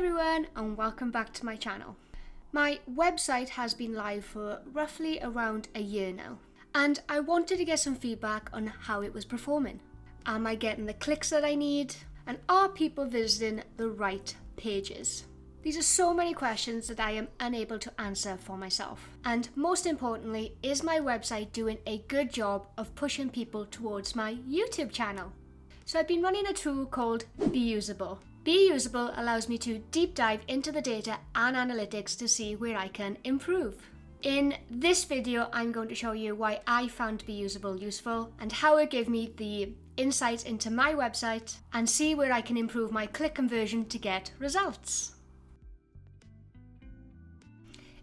everyone and welcome back to my channel. My website has been live for roughly around a year now, and I wanted to get some feedback on how it was performing. Am I getting the clicks that I need? And are people visiting the right pages? These are so many questions that I am unable to answer for myself. And most importantly, is my website doing a good job of pushing people towards my YouTube channel? So I've been running a tool called Beusable. Beusable allows me to deep dive into the data and analytics to see where I can improve. In this video, I'm going to show you why I found Beusable useful and how it gave me the insights into my website and see where I can improve my click conversion to get results.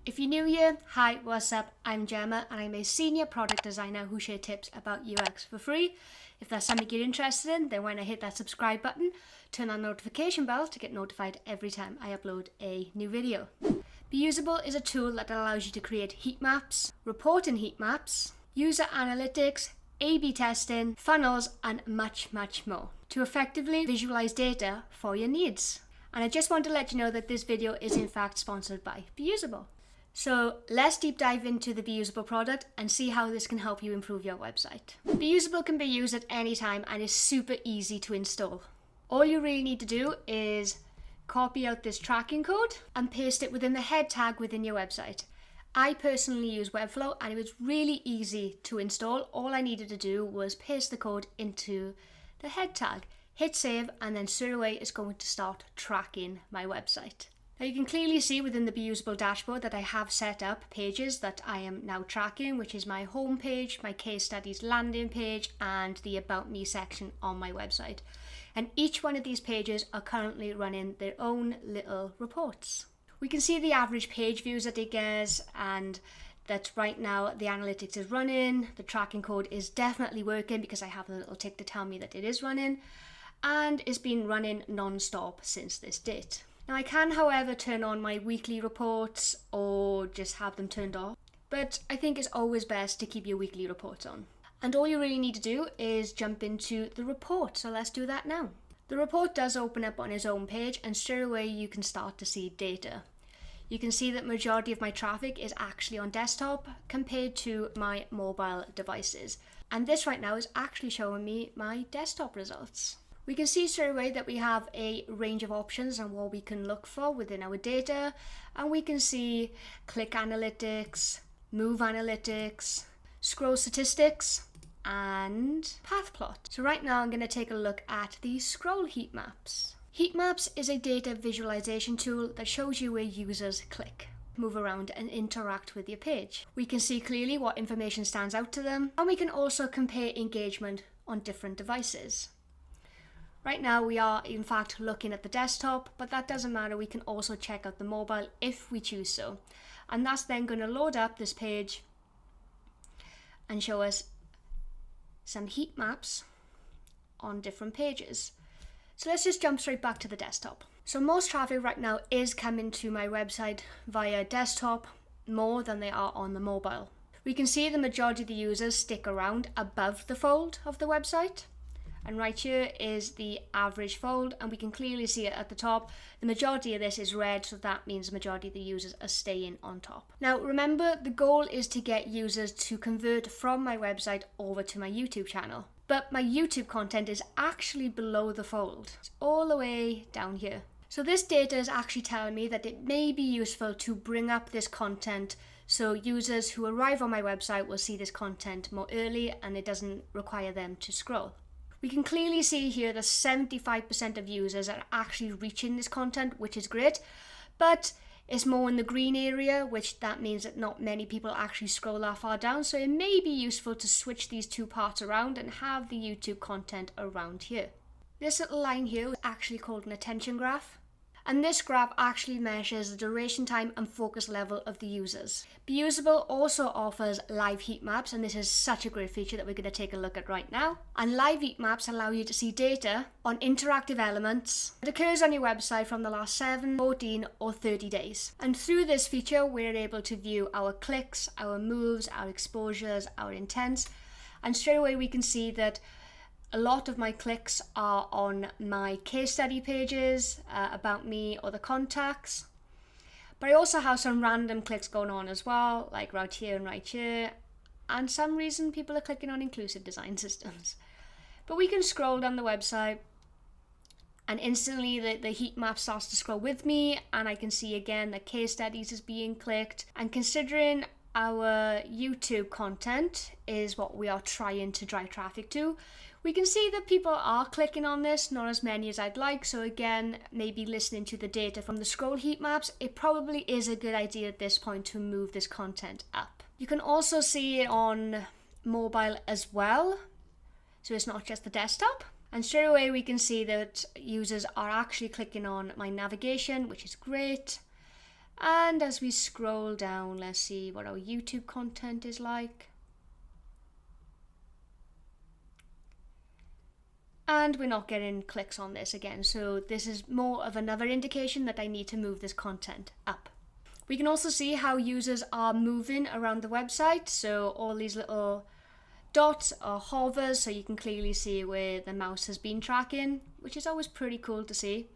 If you're new here, hi, what's up? I'm Gemma and I'm a senior product designer who shares tips about UX for free. If that's something you're interested in, then why not hit that subscribe button, turn on the notification bell to get notified every time I upload a new video. Beusable is a tool that allows you to create heat maps, report in heat maps, user analytics, A/B testing, funnels, and much more to effectively visualize data for your needs. And I just want to let you know that this video is in fact sponsored by Beusable. So let's deep dive into the Beusable product and see how this can help you improve your website. Beusable can be used at any time and is super easy to install. All you really need to do is copy out this tracking code and paste it within the head tag within your website. I personally use Webflow and it was really easy to install. All I needed to do was paste the code into the head tag, hit save, and then straight away it's going to start tracking my website. Now you can clearly see within the Beusable dashboard that I have set up pages that I am now tracking, which is my home page, my case studies landing page, and the About Me section on my website. And each one of these pages are currently running their own little reports. We can see the average page views that it gets, and that right now the analytics is running, the tracking code is definitely working because I have a little tick to tell me that it is running, and it's been running non-stop since this date. Now I can, however, turn on my weekly reports or just have them turned off, but I think it's always best to keep your weekly reports on. And all you really need to do is jump into the report, so let's do that now. The report does open up on its own page and straight away you can start to see data. You can see that majority of my traffic is actually on desktop compared to my mobile devices. And this right now is actually showing me my desktop results. We can see straight away that we have a range of options on what we can look for within our data, and we can see click analytics, move analytics, scroll statistics, and path plot. So right now I'm going to take a look at the scroll heat maps. Heat maps is a data visualization tool that shows you where users click, move around, and interact with your page. We can see clearly what information stands out to them, and we can also compare engagement on different devices. Right now we are in fact looking at the desktop, but that doesn't matter. We can also check out the mobile if we choose so. And that's then going to load up this page and show us some heat maps on different pages. So let's just jump straight back to the desktop. So most traffic right now is coming to my website via desktop more than they are on the mobile. We can see the majority of the users stick around above the fold of the website. And right here is the average fold, and we can clearly see it at the top. The majority of this is red, so that means the majority of the users are staying on top. Now remember, the goal is to get users to convert from my website over to my YouTube channel. But my YouTube content is actually below the fold. It's all the way down here. So this data is actually telling me that it may be useful to bring up this content so users who arrive on my website will see this content more early and it doesn't require them to scroll. We can clearly see here that 75% of users are actually reaching this content, which is great, but it's more in the green area, which that means that not many people actually scroll that far down. So it may be useful to switch these two parts around and have the YouTube content around here. This little line here is actually called an attention graph. And this graph actually measures the duration time and focus level of the users. Beusable also offers live heat maps, and this is such a great feature that we're going to take a look at right now. And live heat maps allow you to see data on interactive elements that occurs on your website from the last 7, 14, or 30 days. And through this feature, we're able to view our clicks, our moves, our exposures, our intents, and straight away we can see that A lot of my clicks are on my case study pages, about me or the contacts. But I also have some random clicks going on as well, like right here and right here. And some reason people are clicking on inclusive design systems. But we can scroll down the website and instantly the heat map starts to scroll with me, and I can see again that case studies is being clicked. And considering our YouTube content is what we are trying to drive traffic to, we can see that people are clicking on this, not as many as I'd like. So again, maybe listening to the data from the scroll heat maps, it probably is a good idea at this point to move this content up. You can also see it on mobile as well, so it's not just the desktop. And straight away we can see that users are actually clicking on my navigation, which is great. And as we scroll down, let's see what our YouTube content is like. And we're not getting clicks on this again, so this is more of another indication that I need to move this content up. We can also see how users are moving around the website, so all these little dots are hovers, so you can clearly see where the mouse has been tracking, which is always pretty cool to see.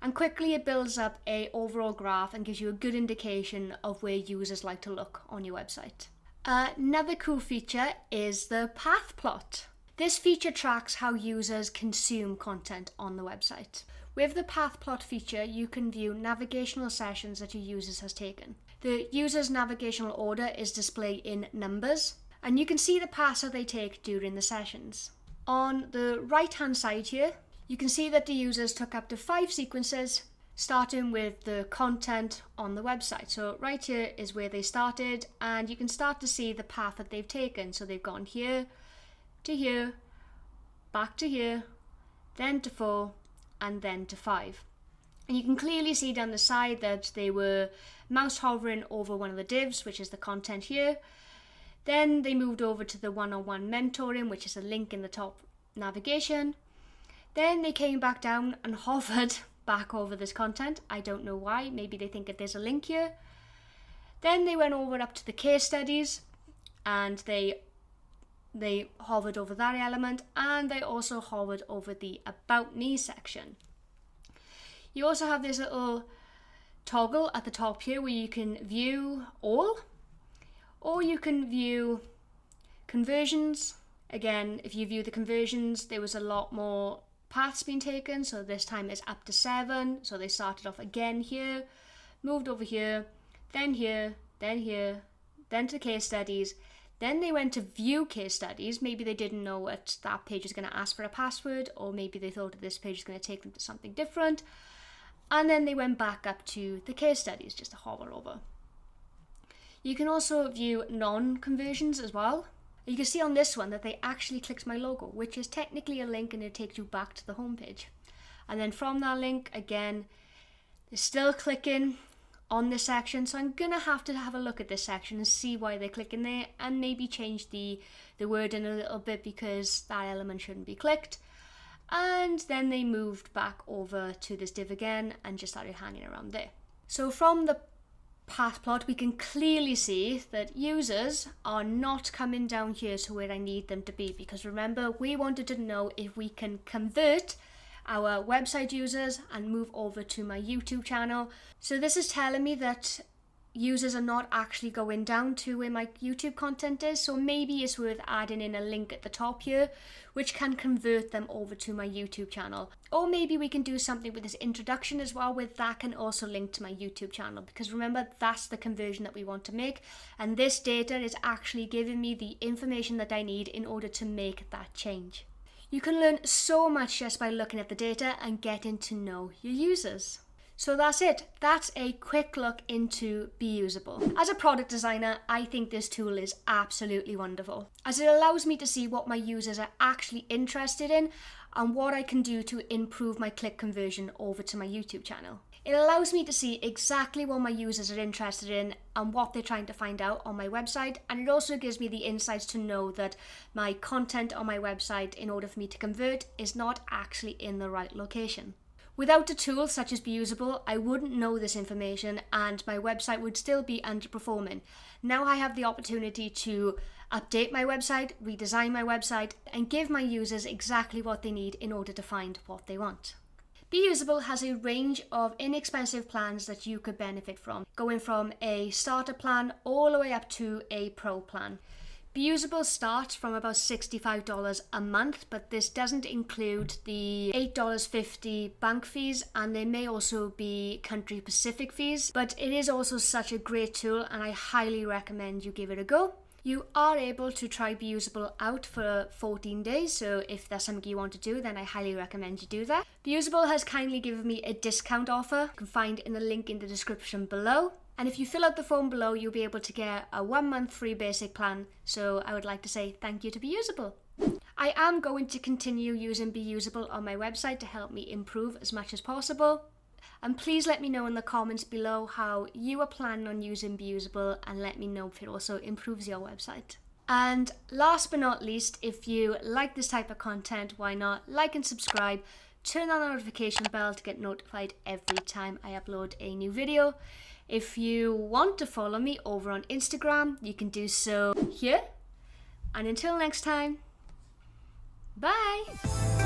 And quickly it builds up an overall graph and gives you a good indication of where users like to look on your website. Another cool feature is the path plot. This feature tracks how users consume content on the website. With the path plot feature, you can view navigational sessions that your users has taken. The user's navigational order is displayed in numbers, and you can see the paths that they take during the sessions. On the right hand side here, you can see that the users took up to 5 sequences, starting with the content on the website. So right here is where they started, and you can start to see the path that they've taken. So they've gone here, to here, back to here, then to 4, and then to 5. And you can clearly see down the side that they were mouse hovering over one of the divs, which is the content here. Then they moved over to the one-on-one mentoring, which is a link in the top navigation. Then they came back down and hovered back over this content. I don't know why, maybe they think that there's a link here. Then they went over up to the case studies, and they hovered over that element, and they also hovered over the About Me section. You also have this little toggle at the top here where you can view all, or you can view conversions. Again, if you view the conversions, there was a lot more paths being taken, so this time it's up to 7. So they started off again here, moved over here, then here, then here, then to case studies. Then they went to view case studies. Maybe they didn't know what that page was going to ask for a password, or maybe they thought that this page was going to take them to something different. And then they went back up to the case studies just to hover over. You can also view non-conversions as well. You can see on this one that they actually clicked my logo, which is technically a link, and it takes you back to the homepage. And then from that link, again, they're still clicking on this section, so I'm gonna have to have a look at this section and see why they're clicking there, and maybe change the wording a little bit because that element shouldn't be clicked. And then they moved back over to this div again and just started hanging around there. So from the path plot, we can clearly see that users are not coming down here to where I need them to be, because remember, we wanted to know if we can convert our website users and move over to my YouTube channel. So this is telling me that users are not actually going down to where my YouTube content is, so maybe it's worth adding in a link at the top here which can convert them over to my YouTube channel. Or maybe we can do something with this introduction as well, where that can also link to my YouTube channel, because remember, that's the conversion that we want to make, and this data is actually giving me the information that I need in order to make that change. You can learn so much just by looking at the data and getting to know your users. So that's it. That's a quick look into Beusable. As a product designer, I think this tool is absolutely wonderful, as it allows me to see what my users are actually interested in and what I can do to improve my click conversion over to my YouTube channel. It allows me to see exactly what my users are interested in and what they're trying to find out on my website, and it also gives me the insights to know that my content on my website, in order for me to convert, is not actually in the right location. Without a tool such as Beusable, I wouldn't know this information and my website would still be underperforming. Now I have the opportunity to update my website, redesign my website, and give my users exactly what they need in order to find what they want. Beusable has a range of inexpensive plans that you could benefit from, going from a starter plan all the way up to a pro plan. Beusable starts from about $65 a month, but this doesn't include the $8.50 bank fees, and there may also be country specific fees, but it is also such a great tool and I highly recommend you give it a go. You are able to try Beusable out for 14 days, so if that's something you want to do, then I highly recommend you do that. Beusable has kindly given me a discount offer. You can find in the link in the description below. And if you fill out the form below, you'll be able to get a 1 month free basic plan. So I would like to say thank you to Beusable. I am going to continue using Beusable on my website to help me improve as much as possible. And please let me know in the comments below how you are planning on using Beusable and let me know if it also improves your website. And last but not least, if you like this type of content, why not like and subscribe, turn on the notification bell to get notified every time I upload a new video. If you want to follow me over on Instagram, you can do so here. And until next time, bye!